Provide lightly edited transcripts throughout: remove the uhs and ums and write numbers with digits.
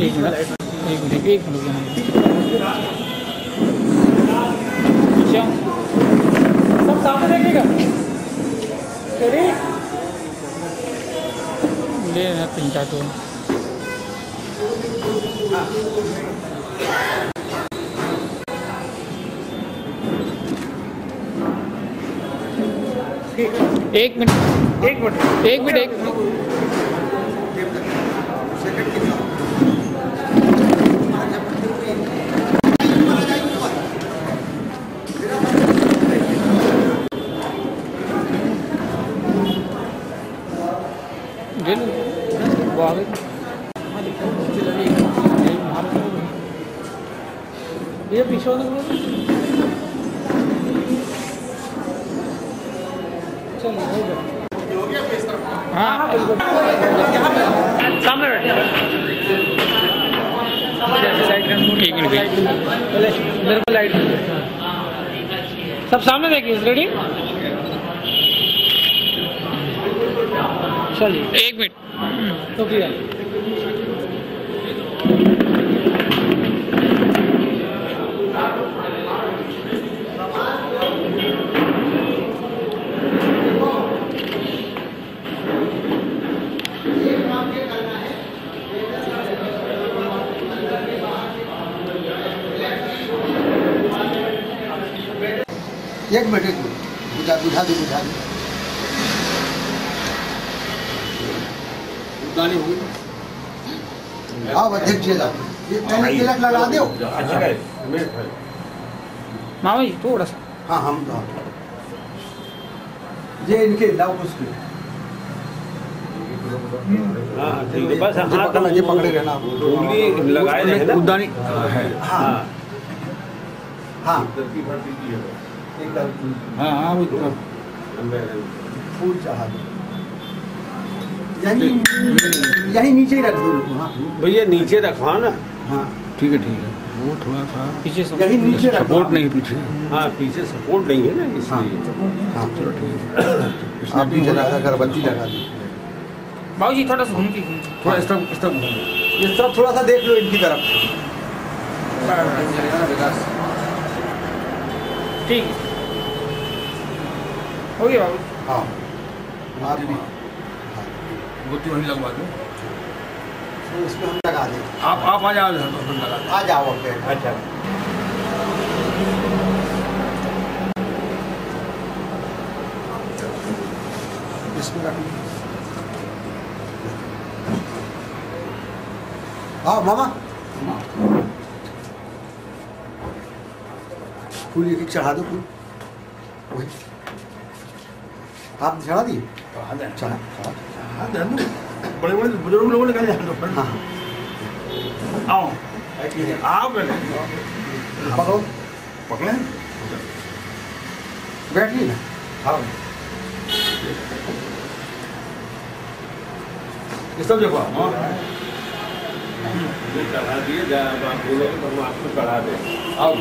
एक मिनट सब सामने देखिएगा। ले ना 3-4 टोन। एक मिनट ये पीछे हाँ सामने मेरे को लाइट सब सामने देखिए। रेडी चलिए 1 मिनट तो किया। एक मिनट बुझा दो गाड़ी होगी। हाँ अध्यक्ष जी पहले तिलक लगा दो। मामा जी थोड़ा सा। हाँ हम तो ये इनके लाओ उसके। बस हाथ ये पकड़े रहना लगाए रहना उदानी है। हाँ हाँ हाँ वो फूल चाहा यही नीचे ही रख दो। हाँ भैया नीचे रखवा ना। हाँ ठीक है वो थोड़ा सा पीछे यही नीचे सपोर्ट नहीं पीछे। हाँ पीछे सपोर्ट नहीं है ना इसलिए। हाँ चलो ठीक है। आप नीचे लगा अगरबत्ती लगा दी। बाबू जी थोड़ा सा घूम के थोड़ा इस तरफ इस तरफ थोड़ा सा देख लो इनकी तरफ। ठीक है हो गया बाबू। हाँ आप भी मोती वहीं लगवा दो। इसमें हम लगा दें। आप आ जाओ आ जाओ ओके। अच्छा इसमें रख। हाँ मामा फूल एक चढ़ा दो। फूल वही आप चढ़ा दिए। चढ़ा बड़े बड़े बुजुर्ग लोगों ने कहा हाँ आओ आप पकड़ो पकड़े बैठिए ना। हाँ ये सब देखो चढ़ा दिए आप बोलोगे तो हम आपको चढ़ा दें। आओ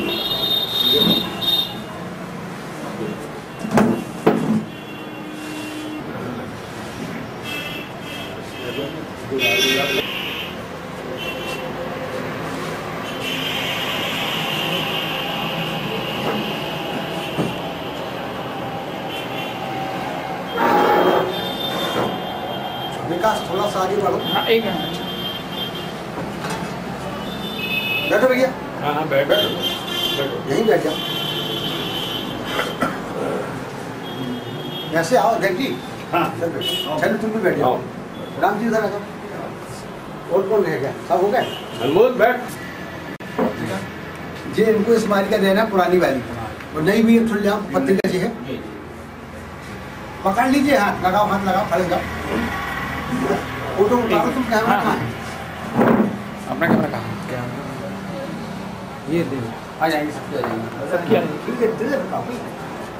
विकास थोड़ा सा आगे बढ़ो। हाँ एक मिनट बैठो भैया। हाँ हाँ बैठो यहीं बैठ जाओ। ऐसे आओ देखिए। हाँ चलो तुम भी बैठ जाओ। राम जी इधर आ जाओ। और कौन रह गया? सब हो गए। अनमोल बैठ। जी इनको इस मारी का देना पुरानी वाली और नई भी थोड़ी जाओ पत्रिका जी है। पकड़ लीजिए हाथ लगाओ खड़े जाओ। फोटो उतारो। तुम कैमरा कहाँ है? अपना कैमरा कहाँ क्या ये देखो आ जाएंगे सबके आ जाएंगे। ठीक है दिल लगाओ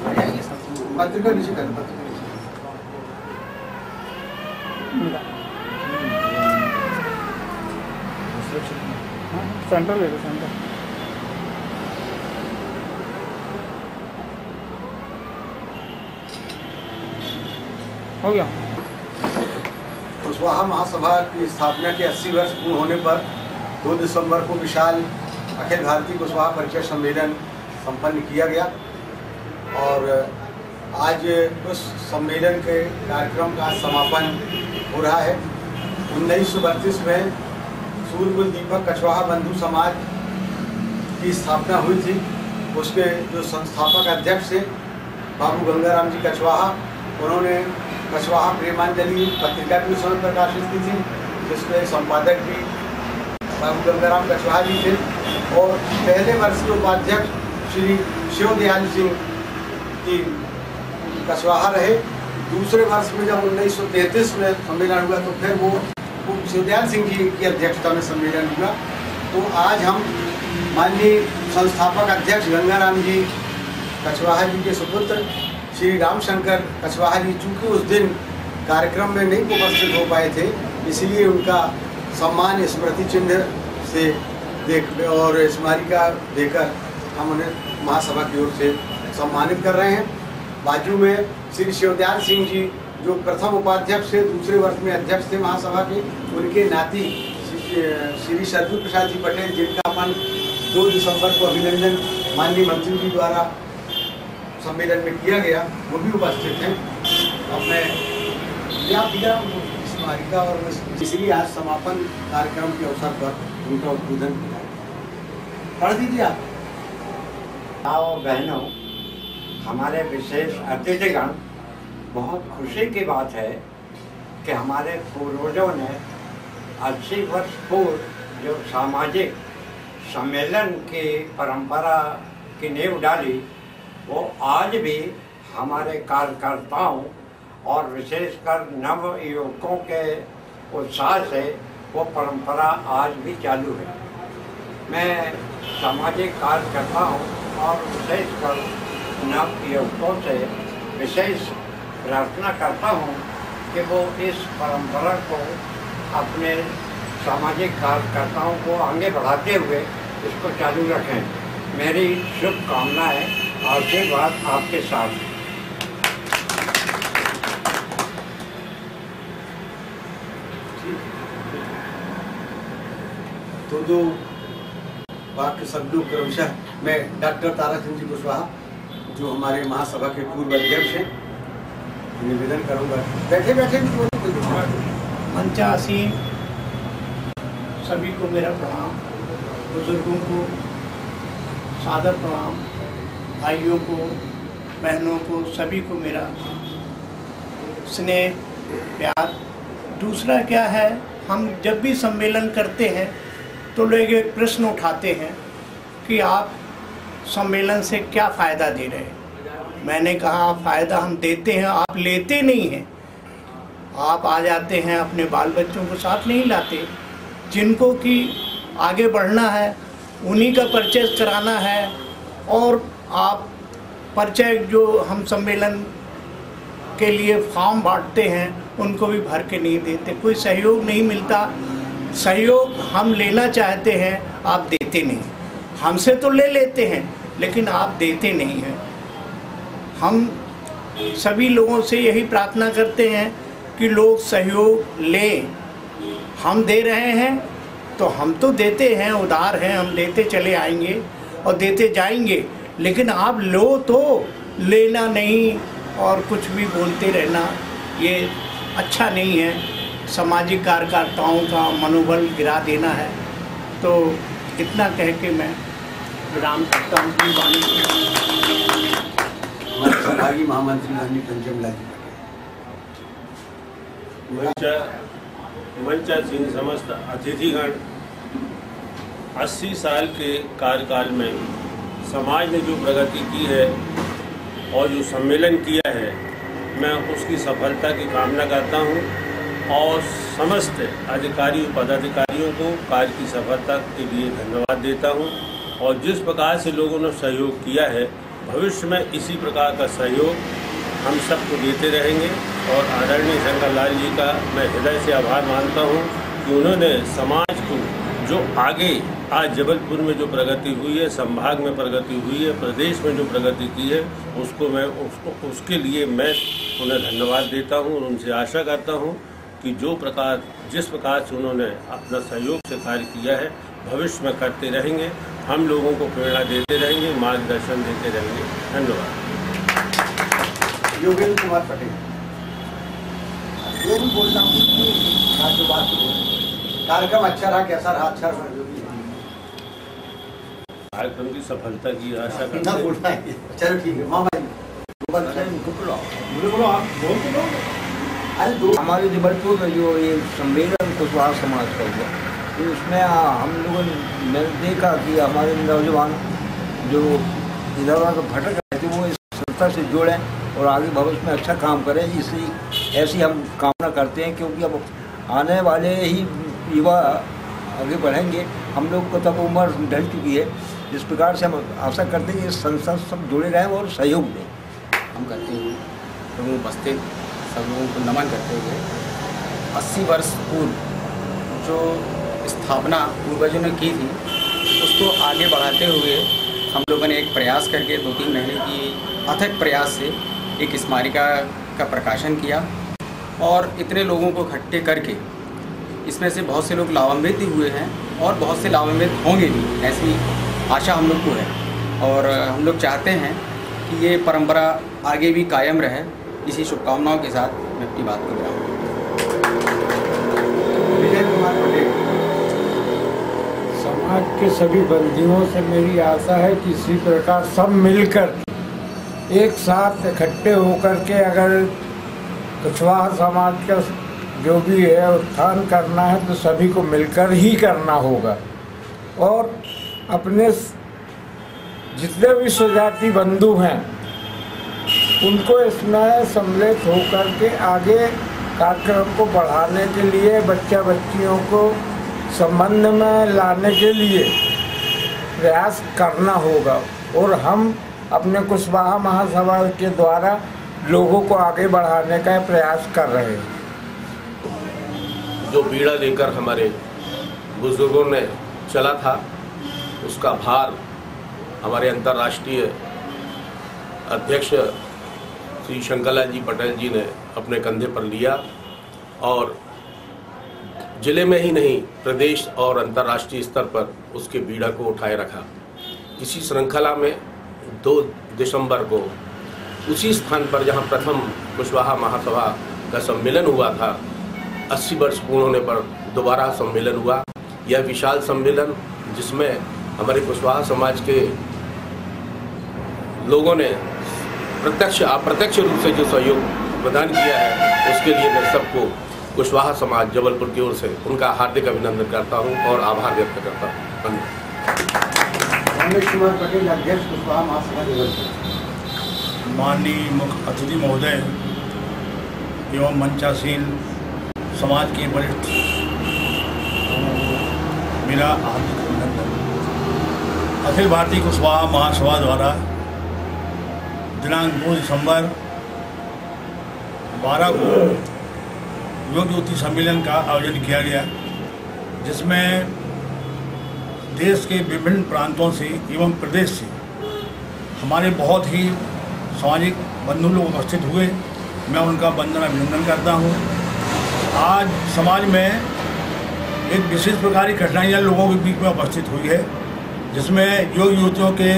आ जाएंगे सब। पत्रिका नीचे कर पत्रिका सेंटर ले लो सेंटर। हो गया। कुशवाहा महासभा की स्थापना के 80 वर्ष पूर्ण होने पर 2 दिसंबर को विशाल अखिल भारतीय कुशवाहा परिचय सम्मेलन संपन्न किया गया और आज उस सम्मेलन के कार्यक्रम का समापन हो रहा है। 1932 में सूर्यकुल दीपक कछवाहा बंधु समाज की स्थापना हुई थी। उसके जो संस्थापक अध्यक्ष थे बाबू गंगाराम जी कछवाहा, उन्होंने कछवाहा प्रेमांजलि पत्रिका भी उस समय प्रकाशित की थी, जिसके संपादक भी बाबू गंगाराम कछवाहा जी थे और पहले वर्ष के उपाध्यक्ष श्री शिवदयाल सिंह की कछवाहा रहे। दूसरे वर्ष में जब 1933 में सम्मेलन हुआ तो फिर वो शिवदयाल सिंह जी की अध्यक्षता में सम्मेलन हुआ। तो आज हम माननीय संस्थापक अध्यक्ष गंगाराम जी कछवाहा जी के सुपुत्र श्री रामशंकर कछवाहा जी, चूँकि उस दिन कार्यक्रम में नहीं उपस्थित हो पाए थे, इसलिए उनका सम्मान स्मृति चिन्ह से और स्मारिका देकर हम उन्हें महासभा की ओर से सम्मानित कर रहे हैं। बाजू में श्री शिवदयाल सिंह जी जो प्रथम उपाध्यक्ष थे, दूसरे वर्ष में अध्यक्ष थे महासभा के, उनके नाती श्री सरजू प्रसाद जी पटेल, जिनका अपन 2 दिसंबर को अभिनंदन माननीय मंत्री जी द्वारा सम्मेलन में किया गया, वो भी उपस्थित हैं। अपने स्मारिका और इसलिए आज समापन कार्यक्रम के अवसर पर उनका उद्बोधन किया। पढ़ दीजिए आप। और बहनों, हमारे विशेष अतिथिगण, बहुत खुशी की बात है कि हमारे पूर्वजों ने 80 वर्ष पूर्व जो सामाजिक सम्मेलन की परंपरा की नींव डाली, वो आज भी हमारे कार्यकर्ताओं और विशेषकर नव युवकों के उत्साह से वो परंपरा आज भी चालू है। मैं सामाजिक कार्यकर्ताओं और विशेषकर नव युवकों से विशेष प्रार्थना करता हूँ कि वो इस परंपरा को अपने सामाजिक कार्यकर्ताओं को आगे बढ़ाते हुए इसको चालू रखें। मेरी शुभकामनाएं, आशीर्वाद आपके साथ। तो जो वाक्य शब्दों क्रमशः मैं डॉक्टर ताराचंद जी कुशवाहा, जो हमारे महासभा के पूर्व अध्यक्ष हैं, निवेदन करूंगा। बैठे बैठे मंचासीन सभी को मेरा प्रणाम, बुजुर्गों को सादर प्रणाम, भाइयों को, बहनों को, सभी को मेरा स्नेह प्यार। दूसरा क्या है, हम जब भी सम्मेलन करते हैं तो लोग एक प्रश्न उठाते हैं कि आप सम्मेलन से क्या फ़ायदा दे रहे हैं। मैंने कहा फ़ायदा हम देते हैं, आप लेते नहीं हैं। आप आ जाते हैं, अपने बाल बच्चों को साथ नहीं लाते। जिनको कि आगे बढ़ना है उन्हीं का परिचय कराना है, और आप परिचय जो हम सम्मेलन के लिए फॉर्म बांटते हैं उनको भी भर के नहीं देते। कोई सहयोग नहीं मिलता। सहयोग हम लेना चाहते हैं, आप देते नहीं। हमसे तो ले लेते हैं लेकिन आप देते नहीं हैं। हम सभी लोगों से यही प्रार्थना करते हैं कि लोग सहयोग लें। हम दे रहे हैं तो हम तो देते हैं, उदार हैं, हम देते चले आएंगे और देते जाएंगे, लेकिन आप लो तो लेना नहीं और कुछ भी बोलते रहना, ये अच्छा नहीं है। सामाजिक कार्यकर्ताओं का मनोबल गिरा देना है। तो इतना कह के मैं विराम करता हूँ। सहभागी महामंत्री माननीय पंचमला जी। मंचासीन समस्त अतिथिगण, 80 साल के कार्यकाल में समाज ने जो प्रगति की है और जो सम्मेलन किया है, मैं उसकी सफलता की कामना करता हूं और समस्त अधिकारी पदाधिकारियों को कार्य की सफलता के लिए धन्यवाद देता हूं। और जिस प्रकार से लोगों ने सहयोग किया है, भविष्य में इसी प्रकार का सहयोग हम सबको देते रहेंगे। और आदरणीय शंकर लाल जी का मैं हृदय से आभार मानता हूं कि उन्होंने समाज को जो आगे आज जबलपुर में जो प्रगति हुई है, संभाग में प्रगति हुई है, प्रदेश में जो प्रगति की है, उसके लिए मैं उन्हें धन्यवाद देता हूं। और उनसे आशा करता हूं कि जिस प्रकार से उन्होंने अपना सहयोग से कार्य किया है, भविष्य में करते रहेंगे। हम लोगों को प्रेरणा देते रहेंगे, मार्गदर्शन देते रहेंगे। धन्यवाद। योगेंद्र कुमार पटेल। ये भी बोलना हूँ कि जो बात कार्यक्रम अच्छा रहा, कैसा रहा? अच्छा रहा जो भी कार्यक्रम की सफलता की आशा करते ना हैं। बोलना है। चलो ठीक है, मामा जी बोलो आप बोलो। अरे दो हमारे जबलपुर में जो ये सम्मेलन कुशवाहा समाज का हुआ, तो उसमें हम लोगों ने देखा कि हमारे नौजवान जो इधर उधर भटक रहे थे वो इस संस्था से जुड़ें और आगे भविष्य में अच्छा काम करें। इसलिए ऐसी हम कामना करते हैं, क्योंकि अब आने वाले ही युवा आगे बढ़ेंगे। हम लोग को तब उम्र ढल चुकी है। इस प्रकार से हम आशा करते हैं कि इस संस्था से सब जुड़े रहें और सहयोग दें। हम करते हुए लोगों उपस्थित सब लोगों को नमन करते हुए 80 वर्ष पूर्व जो स्थापना पूर्वजों ने की थी उसको आगे बढ़ाते हुए हम लोगों ने एक प्रयास करके 2-3 महीने की अथक प्रयास से एक स्मारिका का प्रकाशन किया और इतने लोगों को इकट्ठे करके इसमें से बहुत से लोग लाभान्वित भी हुए हैं और बहुत से लाभान्वित होंगे भी, ऐसी आशा हम लोग को है। और हम लोग चाहते हैं कि ये परंपरा आगे भी कायम रहे। इसी शुभकामनाओं के साथ मैं अपनी बात कर रहा हूँ। विजय कुमार पटेल। समाज के सभी बंदियों से मेरी आशा है कि इसी प्रकार सब मिलकर एक साथ इकट्ठे होकर के अगर कुशवाहा समाज का जो भी है उत्थान करना है तो सभी को मिलकर ही करना होगा और अपने जितने भी स्वजाति बंधु हैं उनको इसमें सम्मिलित होकर के आगे कार्यक्रम को बढ़ाने के लिए, बच्चा बच्चियों को संबंध में लाने के लिए प्रयास करना होगा। और हम अपने कुशवाहा महासभा के द्वारा लोगों को आगे बढ़ाने का प्रयास कर रहे हैं। जो बीड़ा लेकर हमारे बुजुर्गों ने चला था उसका भार हमारे अंतर्राष्ट्रीय अध्यक्ष श्री शंकरलाल जी पटेल जी ने अपने कंधे पर लिया और जिले में ही नहीं प्रदेश और अंतर्राष्ट्रीय स्तर पर उसके बीड़ा को उठाए रखा। इसी श्रृंखला में 2 दिसंबर को उसी स्थान पर जहां प्रथम कुशवाहा महासभा का सम्मेलन हुआ था, 80 वर्ष पूर्ण होने पर दोबारा सम्मेलन हुआ। यह विशाल सम्मेलन जिसमें हमारे कुशवाहा समाज के लोगों ने प्रत्यक्ष अप्रत्यक्ष रूप से जो सहयोग प्रदान किया है उसके लिए मैं सबको कुशवाहा समाज जबलपुर की ओर से उनका हार्दिक अभिनंदन करता हूं और आभार व्यक्त करता हूं। रमेश कुमार पटेल, अध्यक्ष कुशवाहा महासभा जबलपुर। माननीय मुख्य अतिथि महोदय एवं मंचासीन समाज के वरिष्ठ मेरा हार्दिक अभिनंदन। अखिल भारतीय कुशवाहा महासभा द्वारा दिनांक 2 दिसंबर 12 को योग ज्योति सम्मेलन का आयोजन किया गया, जिसमें देश के विभिन्न प्रांतों से एवं प्रदेश से हमारे बहुत ही सामाजिक बंधु लोग उपस्थित हुए। मैं उनका वंदन अभिनंदन करता हूँ। आज समाज में एक विशेष प्रकार की घटनाएं लोगों के बीच में उपस्थित हुई है, जिसमें योग युवतियों के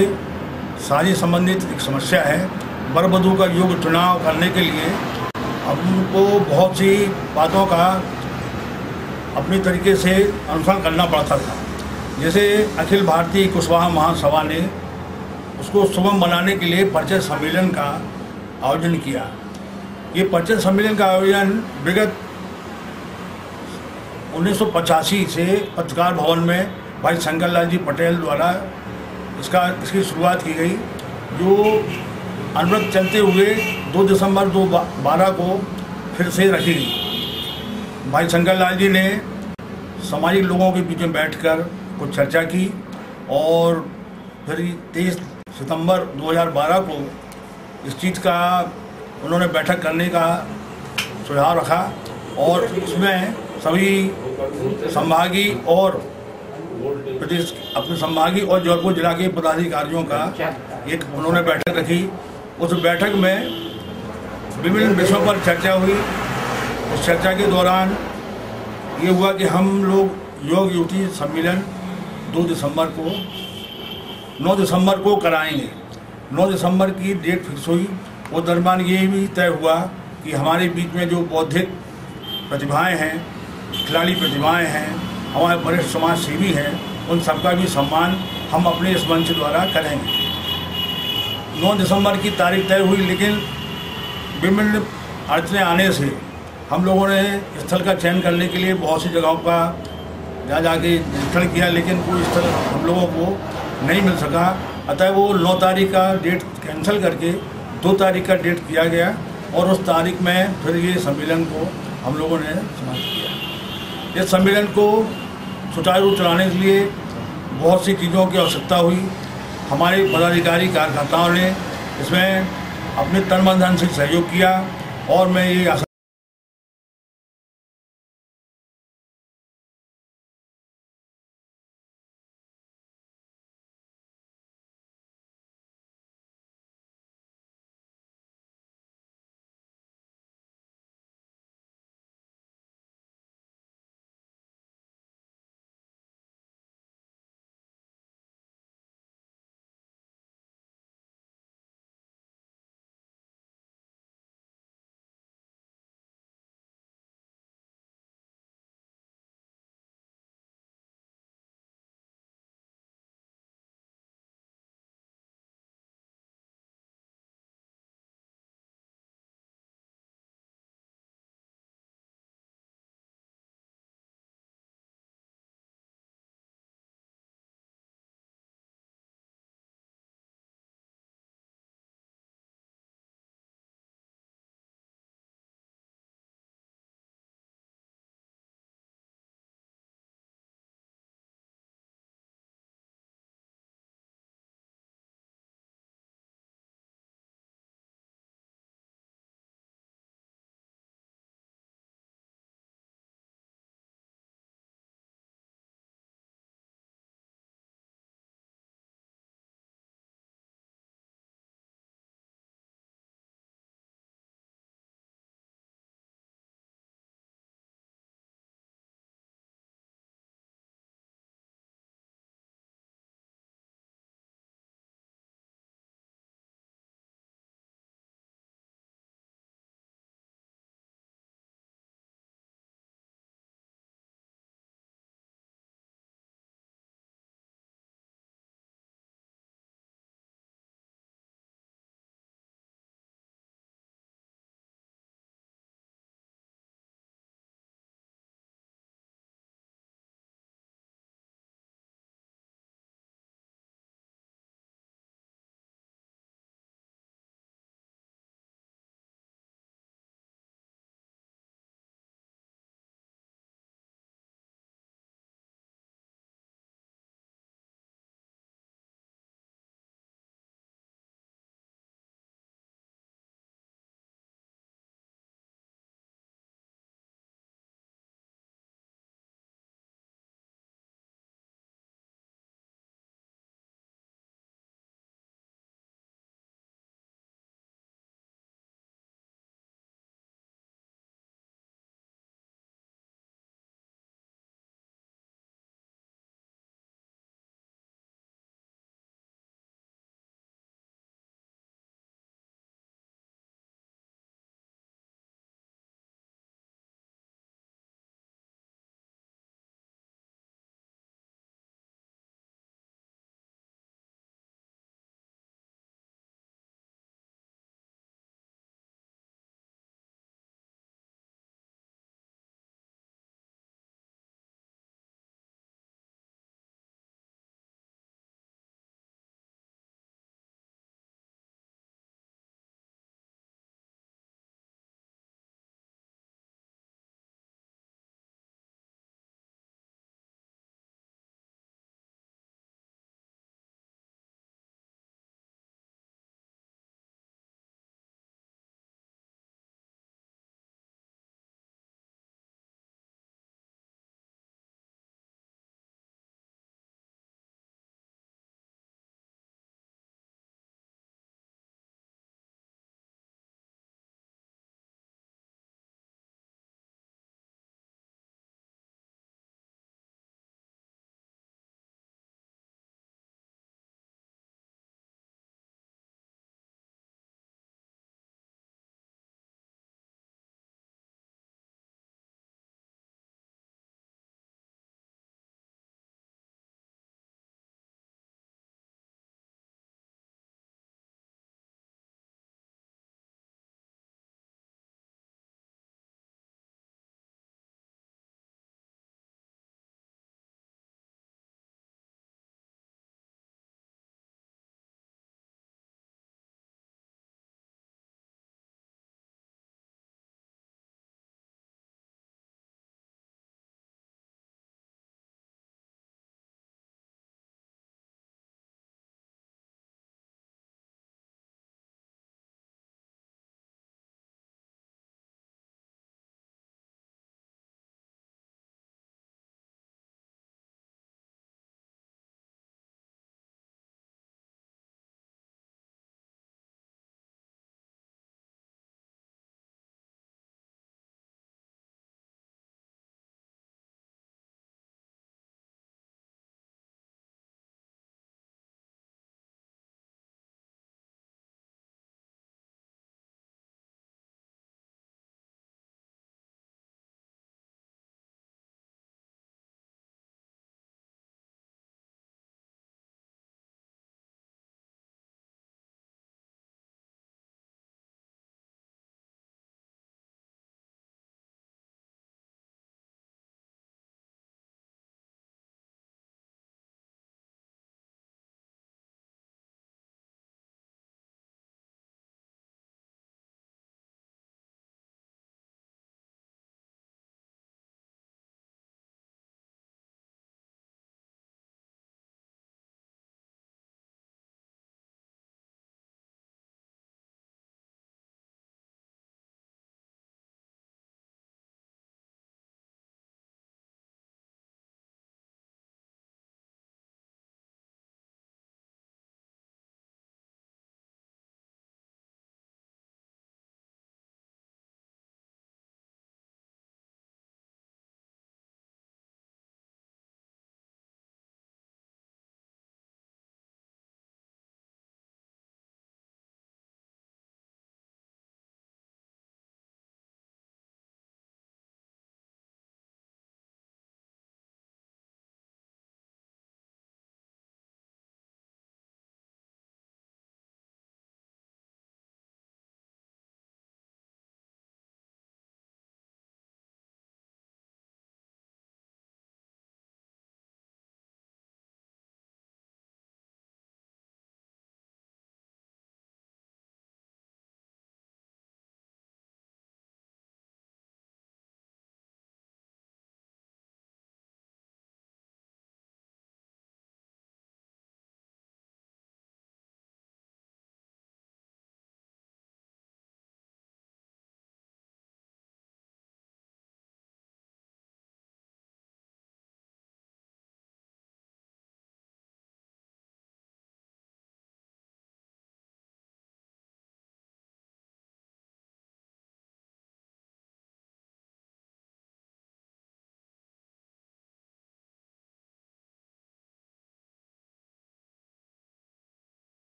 शादी संबंधित एक समस्या है। वर वधू का योग चुनाव करने के लिए हमको बहुत सी बातों का अपनी तरीके से अनुसरण करना पड़ता था। जैसे अखिल भारतीय कुशवाहा महासभा ने उसको सुगम बनाने के लिए परिचय सम्मेलन का आयोजन किया। ये परिचय सम्मेलन का आयोजन विगत 1985 से पत्रकार भवन में भाई शंकरलाल जी पटेल द्वारा इसकी शुरुआत की गई, जो अनवरत चलते हुए 2 दिसंबर 2012 को फिर से रखी गई। भाई शंकरलाल जी ने सामाजिक लोगों के बीच में बैठकर कुछ चर्चा की और फिर 23 सितंबर 2012 को इस चीज़ का उन्होंने बैठक करने का सुझाव रखा और उसमें सभी संभागीय और प्रदेश अपने संभागीय और जबलपुर जिला के पदाधिकारियों का एक उन्होंने बैठक रखी। उस बैठक में विभिन्न विषयों पर चर्चा हुई। उस चर्चा के दौरान ये हुआ कि हम लोग योग युवती सम्मेलन 9 दिसंबर को कराएंगे। 9 दिसंबर की डेट फिक्स हुई। और दरमियान ये भी तय हुआ कि हमारे बीच में जो बौद्धिक प्रतिभाएं हैं, खिलाड़ी प्रतिभाएं हैं, हमारे वरिष्ठ समाज सेवी हैं, उन सबका भी सम्मान हम अपने इस मंच द्वारा करेंगे। 9 दिसंबर की तारीख तय हुई, लेकिन विभिन्न अड़चनें आने से हम लोगों ने स्थल का चयन करने के लिए बहुत सी जगहों का जाके निरीक्षण किया, लेकिन कोई स्थल हम लोगों को नहीं मिल सका। अतः वो 9 तारीख का डेट कैंसिल करके 2 तारीख का डेट किया गया और उस तारीख में फिर ये सम्मेलन को हम लोगों ने समाप्त किया। इस सम्मेलन को सुचारू चलाने के लिए बहुत सी चीज़ों की आवश्यकता हुई। हमारे पदाधिकारी कार्यकर्ताओं ने इसमें अपने तन मन धन से सहयोग किया और मैं ये